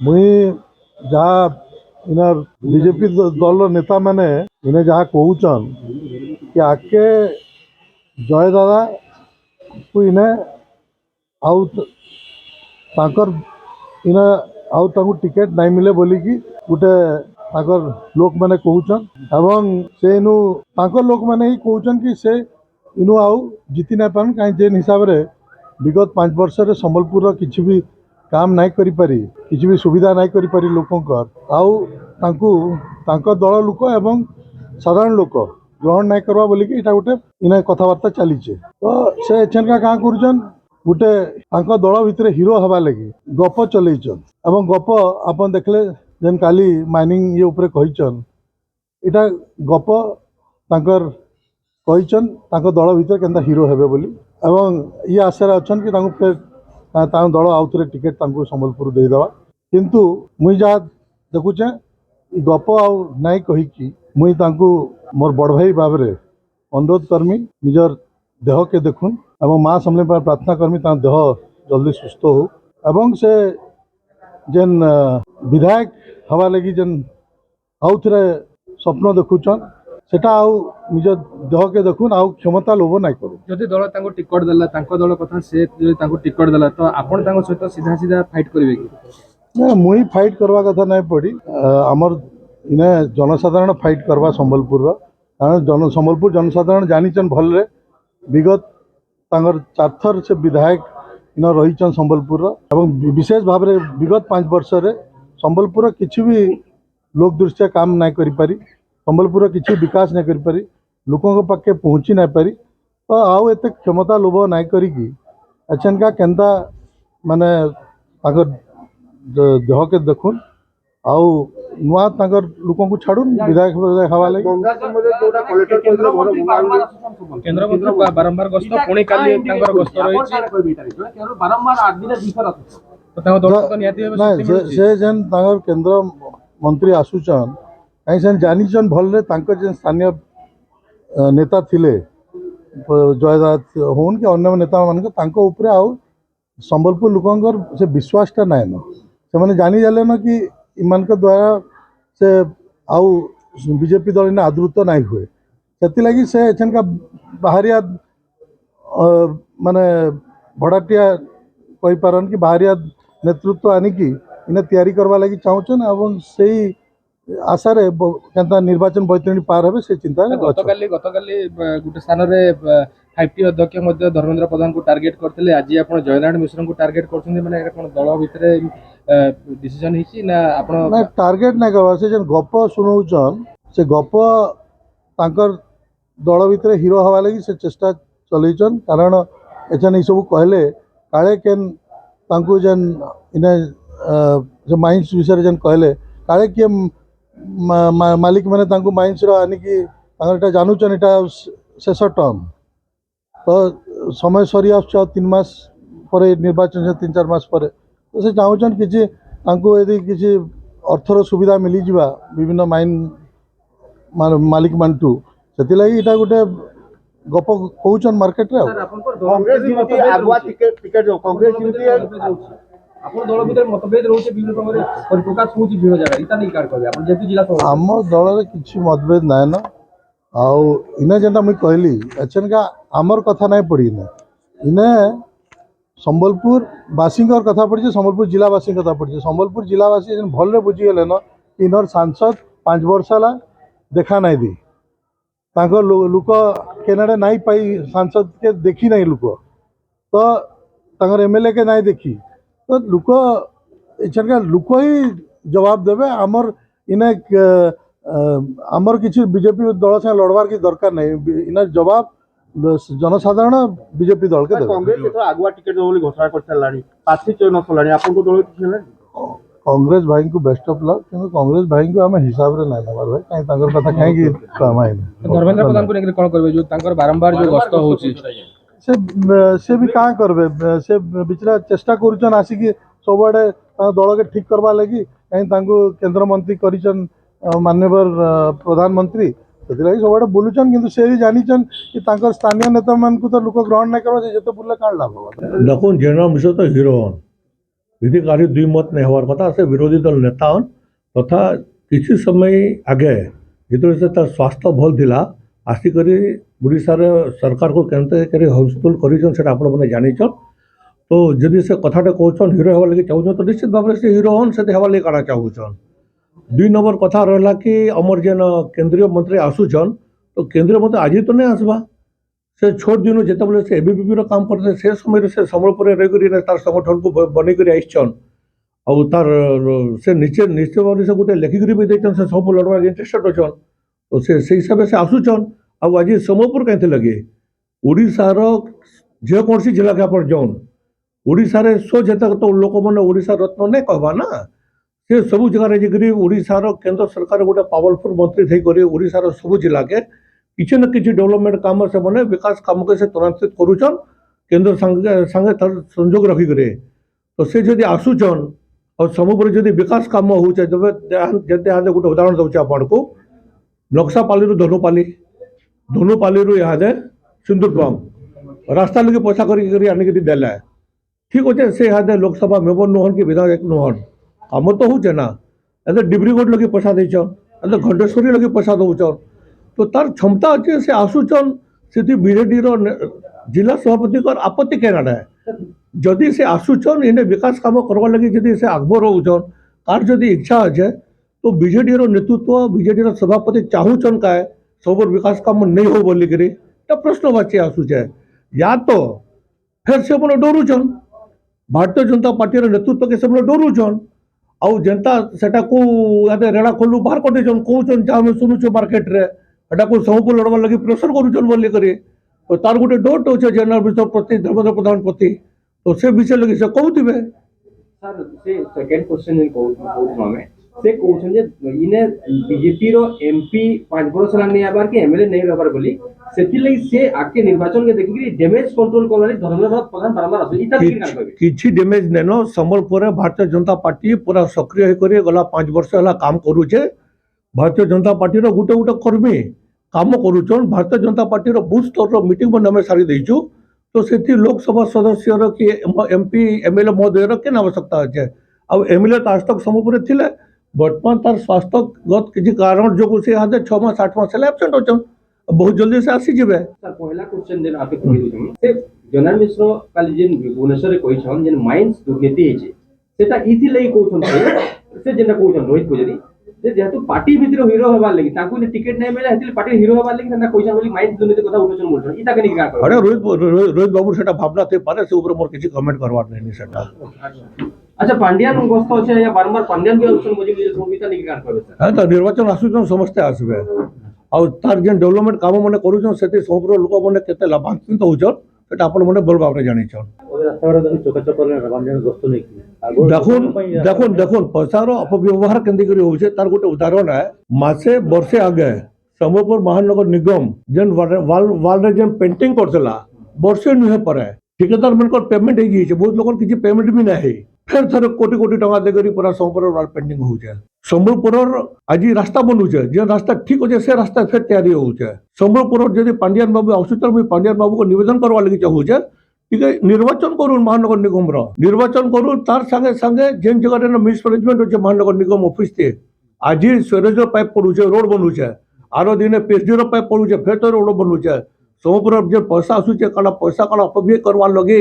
मुई जहाँ इना बीजेपी दल नेता मैंने इन्हें जहाँ कहूचन कि आके जय दादा को इन्हें आउ ताकर इना आउ ताकू टिकेट नहीं मिले बोलिकी गोटे ताकर लोक मैंने कहूचन एवं से इनु ताकर लोक मैंने ही कहूचन कि से इनु आउ जीति नहीं पान कहीं जेन हिसाब से विगत 5 वर्ष रे संबलपुर किसी भी काम नहीं करि पारी किसी भी सुविधा नहीं करि पारी लोकंकर आउ तांकू तांकर दल लोक एवं साधारण लोक ग्रहण नहीं करवा बोलिकी इटा गोटे इना कथबार्ता चली तो से एछनका क्या करुचन गोटे तांको दल भितर हिरो हवा लगी गप चलैचन एवं गप आपन देखले जेन काली माइनिंग ये ऊपर कहिचन इटा गप तांकर कहिचन तांको दल भितर केनता हिरो हेबे बोली एवं ये आशा अच्छन कि तांको फिर तांको दल आउ थे टिकेट तांको संबलपुर दे दवा किंतु मुई जहाँ देखुचे गप आउ नाई कहीकि मुई तांको मोर बड़ भाई भाव में अनुरोध करमी निजर देह के देखुन एवं माँ समले प्रार्थना करमी तांको देह जल्दी सुस्थ हो एवं से जेन विधायक हवा लगी जेन आउ थे स्वप्न देखुचन सेटा आउ निज देह के देखुन आउ क्षमता लोभ नहीं करू जदि दल तांको टिकट देला तांको दल कथा से जदि तांको टिकट देला तो आपण तांको सहित सीधा सीधा फाइट करिवे कि मुई फाइट करवा कथा नहीं पड़ी आमर इने जनसाधारण फाइट करवा संबलपुर कारण संबलपुर जनसाधारण जानीचन भल विगत तांगर 4 थर से विधायक इन रहीचन संबलपुर एवं विशेष भाव में विगत 5 वर्ष रे संबलपुर किसी भी लोक दृष्टिया काम नहीं करि पारी संबलपुर किसी विकास नहीं करि पारी लोकों के पाखे पहुँची नहीं पारी तो आउ एते क्षमता लोभ नहीं करिकी एछनका केनता माने ताकर देह के देखुन आउ नुआ ताकर लोकों को छाड़ुन विधायक हवा लगी केंद्र मंत्री बारंबार गस्त पुणी काली तांकर गस्त रहिछि बारंबार आज दिन दिफर तो तांको दल तो नियाती हेबे से जेन तांकर केंद्र मंत्री आसुचन कहीं से जानीचन भल तांकर जेन स्थानीय नेता थिले जयदात होन कि अन्य नेता मान तांको ऊपर आउ संबलपुर लोकंकर से विश्वासटा नाइन से मैंने जानी जाले न कि इमान के द्वारा से आउ बीजेपी दल इन आदृत नहीं हुए से से एछन का बाहरिया माने भड़ाटिया कही पारन कि बाहरिया नेतृत्व आनिकी इन्हें तैयारी करवा लगी चाहूचन एवं से आशा रे केनता निर्वाचन बैतरणी पार हेबे से चिंता गतकाली गोटे स्थान रे 5T अध्यक्ष मध्य धर्मेंद्र प्रधान को टार्गेट करते आज आप जयनारायण मिश्र को टार्गेट करछन माने कोन दल भितर डिसीजन हिची ना आपण ना टार्गेट नहीं करवा से जन गप सुनौचन से गप तांकर दल भितर हिरो हवा लगी से चेष्टा चलैचन कारण एछन ई सब कहले काले केन तांको जन इने जो माइंस विषय जन कहले काले के मालिक मैंने तांको माइंस रो आनी कि तांकर एटा जानूचन एटा शेष टर्म तो समय सरी आस 3 मास पर निर्वाचन से 3-4 मास पर तो से चाहूचन कि यदि किसी अर्थर सुविधा मिली जिबा विभिन्न माइन मालिक मानटू से लगी इटा गोटे गप कहूचन मार्केट रे आपण दल भितर मतभेद रहउछे विभिन्न प्रकार परिप्रकाश होउछी विभिन्न जगह इता नहीं कार करबे आपण जेतु जिला आम दल रे किछि मतभेद नाय न आउ इने जेंटा मुई कहली एछन का आमर कथा नहीं पड़ी इने संबलपुर वासी कथा पड़ी संबलपुर जिलावासी कथा पड़ी संबलपुर जिलावासी भल बुझी गले न इनर सांसद 5 वर्ष है देखा नहीं दी लोक केनाडे नहीं पाई सांसद के देखी नहीं लोक तो एमएलए के नहीं देखी तो लोक एछनका लोक ही जवाब देवे आमर इने आमर किसी बीजेपी दल से लड़वार की दरकार नहीं इना जवाब जनसाधारण बीजेपी दल के कांग्रेस आगुआ टिकेट घोषणा कर कांग्रेस भाई को बेस्ट ऑफ लक क्योंकि कांग्रेस भाई को आम हिसाब रे नहीं नबार भाई कहीं तांकर कथा कहीं धर्मेंद्र प्रधान को लेकर कौन करबे जो तांकर बारंबार जो गस्त होची से भी कहाँ करबे से बिचरा चेष्टा करूचन आसिकी सबआडे दल के ठीक करवा लगी कहीं तांको केंद्र मंत्री करिचन माननीय प्रधानमंत्री से सब बुलूचन किंतु से भी जानीचन कि तांकर स्थानीय नेता मान को तो लोक ग्रहण नहीं करवा से बुले काण लाभ देखो जनरल मिश्र तो हिरो विधि कार्य दुई मत नहीं हवार कथा से विरोधी दल नेता हन तथा किसी समय आगे जितने से तार स्वास्थ्य भल थिला आसिकरी ओडिशार सरकार को केनते करी हस्तुल करिछन सेटा आपण माने जानिछन तो जदि से कथाटे कहछन हीरो हेवा लगे चाहूछन तो निश्चित भाव से हीरो हन से हेवा लगे काना चाहूछन। दुई नंबर कथा रहला कि अमर जेन केंद्रीय मंत्री आसुछन तो केंद्रीय मंत्री आज तो नहीं आसबा से छोट दिन जिते से एबीपी काम करते से समय से संबलपुर रही तार संगठन को बनईकर आईछन आउ तार से निश्चित भाव से गोटे लेखिकी भी देछन से सब लड़वा इंटरेस्टेड अच्छन तो से हिसाब से आसुछन आउ आज संबलपुर कहीं लगे ओडिशार जेकोसी जिला के आप जाऊन ओडिशार सो जेतक तो लोक मैंने ओडिशा रत्न नहीं कहबा ना से सबू जगह जाकर ओडिशार केंद्र सरकार गोटे पावरफुल मंत्री थी ओडिशार सबू जिला के किसी न किसी डेवलपमेंट काम से मैंने विकास काम के से त्वरान्वित करुचन केंद्र संगे संजोग रखिक तो से जदि आसुचन और समूह जदि विकास काम हो गोटे उदाहरण दूचे आपण को नक्सापाली धनुपाली यहाँ सिंदूरपम रास्ता लगे पैसा करी देला ठीक अच्छे से यहाँ लोकसभा मेंबर नुहन कि विधायक नुहन काम तो होचे ना एते डिब्रीगढ़ लगे पैसा देछन एते घंटेश्वरी लगे पैसा दौचन तो तार क्षमता अच्छे से आसुचन से बीजेडी जिला सभापति आपत्ति केना है जदि से आसुचन इन्हें विकास काम करवा लगे जदि से आग्रह रोचन तार जदि इच्छा अच्छे तो बीजेडी नेतृत्व बीजेडी सभापति चाहूचन का सब विकास काम नहीं हो बोलिकी प्रश्नवाची आसुचे या तो फिर से मैंने डरुचन भारतीय जनता पार्टी नेतृत्व के से डरुचन आउ जनता सेटा को रेड़ा खोलू बाहर कर कहन जहाँ आम शुणुचे मार्केट रे एटा को सबको लड़वा लगे प्रेसर करुचन बोलिकी तो तार गोटे डोट अच्छे जनरल मिनिस्टर प्रति धर्मेंद्र प्रधान प्रति तो से विषय लगे से कहूथे सर से सेकंड क्वेश्चन हमें से कहउछन जे इने बीजेपी रो एमपी 5 वर्ष लाग नहीं आबार के एमएलए नहीं रहबार बोली सेति लई से आके निर्वाचन के देखि डैमेज कंट्रोल करवाली धर्मेंद्र प्रधान बारंबार आसु इता की कान कहबे किछि डैमेज नेनो संबलपुर भारतीय जनता पार्टी पूरा सक्रिय होई करे गला 5 वर्ष हला काम करूचे भारतीय जनता पार्टी रो गुटे गुटे कर्मी काम करूचन भारतीय जनता पार्टी रो बूथ स्तर रो मीटिंग में हमें सारी देइछु तो सेति लोकसभा सदस्य रो कि एमपी एमएलए महोदय रो केना आवश्यकता अछि अब एमएलए तो आज तक संबलपुर थिले वर्तमान तार स्वास्थ्यगत किसी कारण जो से यहाँ 6 मास 8 मास एबसेंट होचन बहुत जल्दी से आसी जेबे सर पहला क्वेश्चन जेन आपके कहि दोछन से जनरल मिश्र काली जेन भुवनेश्वर रे कहिछन जेन माइंस दुर्नीति हेचे सेटा इथि लई कहउछन से जेन कहउछन रोहित पुजारी जे जेतु पार्टी भितर हीरो होबार लागि ताकू ने टिकट नै मिले हेतिल पार्टी हीरो होबार लागि सेना कहिछन बोली माइंस दुर्नीति कथा उठोछन बोलछन इता कनि का अरे रोहित बाबू सेटा भावना थे पारे से ऊपर मोर किसी कमेंट करवार नहीं सेटा अच्छा पांड्यान गस्त अछि या बारंबार पांड्यान के ऑप्शन मुझे संहिता नहीं कान करबे सर हां तो निर्वाचन आसुचन समस्ते आसबे और तार जेन डेवलपमेंट काम माने करूचन सेति संपूर्ण लोक माने केते लाभान्वित होचन सेटा आपण माने बल भाव रे जानिछन देखुन पैसार अपव्यवहार केंद्र करी होचे तार गोटे उदाहरण है मासे वर्षे आगे संबलपुर महानगर निगम जेन वाल रे जेन पेंटिंग करथला वर्षे नुहे परे ठेकेदार मन पेमेंट हो जाइए बहुत लोग किसी पेमेंट भी ना है फिर थे कोटी कोटी टका देकर पूरा संबलपुर वाल पेंटिंग होचे संबलपुर आज रास्ता बनूचे जे रास्ता ठीक होचे से रास्ता फिर तैयारी होचे संबलपुर जदि पांड्यान बाबू आवश्यकता भी पांड्यान बाबू को निवेदन करवा लगे चाहूचे ठीक है निर्वाचन करूँ महानगर निगम निर्वाचन करूँ तार संगे संगे जेन जगह मिसमैनेजमेंट होचे महानगर निगम ऑफिस से आज स्वेरेज पाइप पड़ूचे रोड बनूचे आरो दिन पीएचडी पाइप पड़ूचे फिर तो रोड बनूचे संबलपुर जो पैसा आसूचे कला पैसा कला अपव्यय करवा लगे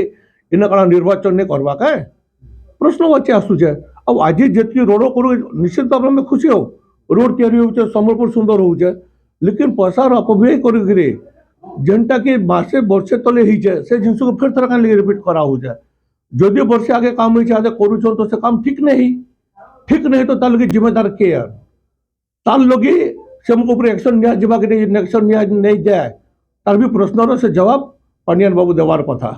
इन कला निर्वाचन नहीं करवा के प्रश्नवाची आसूचे अब आज जी रोड करू निश्चित भाव में खुशी हो रोड तैयारी होचे संबलपुर सुंदर होचे लेकिन पैसा अपव्यय करी जेनटा कि मासे वर्षे तले होचे से जिनस को फिर थोड़ा रिपीट करा होचे जदि वर्षे आगे काम होचे आगे करूछन तो से काम ठीक नहीं तो तार लगे जिम्मेदार के तार लगे से ऊपर एक्शन निया जबा के एक्शन निया नहीं जाए तार भी प्रश्न से जवाब पांड्यान बाबू देवार कथा।